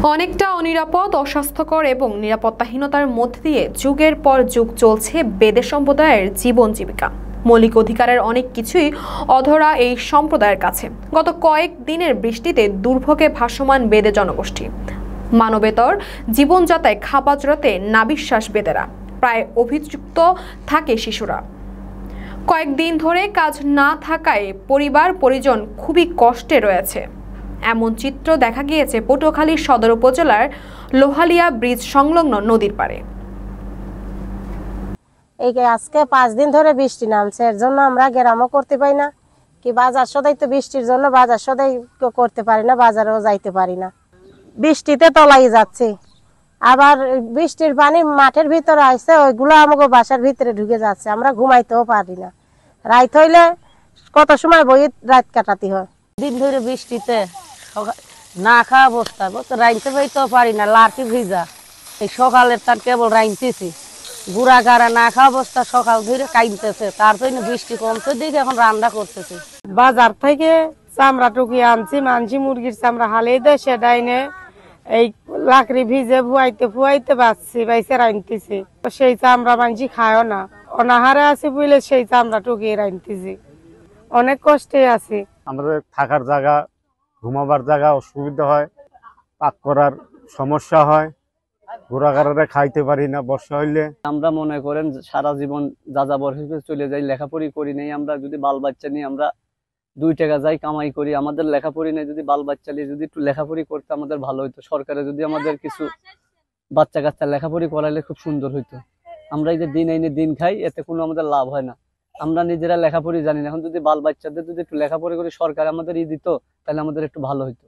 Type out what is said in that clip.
অনেকটা অনিরাপদ, অস্বাস্থ্যকর এবং নিরাপত্তাহীনতার মধ্যে দিয়ে যুগের পর যুগ চলছে বেদে সম্প্রদায়ের জীবন জীবিকা। মৌলিক অধিকারের অনেক কিছুই অধরা এই সম্প্রদায়ের কাছে। গত কয়েক দিনের বৃষ্টিতে দুর্ভোগে ভাসমান বেদে জনগোষ্ঠী। মানবেতর জীবনযাত্রায় খাপাজড়াতে নাবিশ্বাস বেদেরা। প্রায় অভিযুক্ত থাকে শিশুরা। কয়েকদিন ধরে কাজ না থাকায় পরিবার পরিজন খুবই কষ্টে রয়েছে। এমন চিত্র দেখা গিয়েছে পটুয়াখালী সদর উপজেলার লোহালিয়া ব্রিজ সংলগ্ন নদীর পাড়ে। এই আজকে 5 দিন ধরে বৃষ্টি নামছে, এর জন্য আমরা গ্রামও করতে পারি না, কি বাজার সদাই তো বৃষ্টির জন্য বাজার সদাই করতে পারি না, বাজারেও যাইতে পারি না। বৃষ্টিতে তলাই যাচ্ছে, আবার বৃষ্টির পানি মাঠের ভিতরে আসছে, ওইগুলো আমাকে বাসার ভিতরে ঢুকে যাচ্ছে, আমরা ঘুমাইতেও পারি না। রাত হইলে কত সময় বই রাত কাটাতে হয়। দিন ধরে বৃষ্টিতে না খাওয়া অবস্থা, রাইনতে বইতেও পারি না, লাঠি ভিজা। এই সকালের তার কেবল রাইনতেছি, গুড়া গাড়া না খাওয়া অবস্থা, সকাল ধরে কাইনতেছে। তারপর বৃষ্টি কমছে দিকে এখন রান্না করতেছে। বাজার থেকে চামড়া টুকিয়ে আনছি, মানছি মুরগির চামড়া হালিয়ে দেয়, সেটা এনে এই লাকড়ি ভিজে ফুয়াইতে বাঁচছি, বাইসে রাইনতেছি। সেই চামড়া মানছি খায়ও না, অনাহারে আছে বুঝলে সেই চামড়া টুকিয়ে রাইনতেছি, অনেক কষ্টে আছি। আমাদের থাকার জায়গা, ঘুমাবার জায়গা অসুবিধা হয়, পাক করার সমস্যা হয়, ঘোরাঘাড়ে খাইতে পারি না বর্ষা হইলে। আমরা মনে করেন সারা জীবন যাযাবর হিসেবে চলে যাই, লেখাপড়ি করি নেই। আমরা যদি বাল বাচ্চা নিয়ে আমরা 2 টাকা যাই কামাই করি, আমাদের লেখাপড়ি নেই। যদি বাল বাচ্চা নিয়ে যদি একটু লেখাপড়ি করতে আমাদের ভালো হইতো, সরকারে যদি আমাদের কিছু বাচ্চা কাচ্চা লেখাপড়ি করাইলে খুব সুন্দর হইতো। আমরা এই যে দিন এনে দিন খাই, এতে কোনো আমাদের লাভ হয় না। আমরা নিজেরা লেখাপড়ি জানি না। এখন যদি বাল বাচ্চাদের যদি একটু লেখাপড়ি করে সরকার আমাদের দিত, তাহলে আমাদের একটু ভালো হইতো।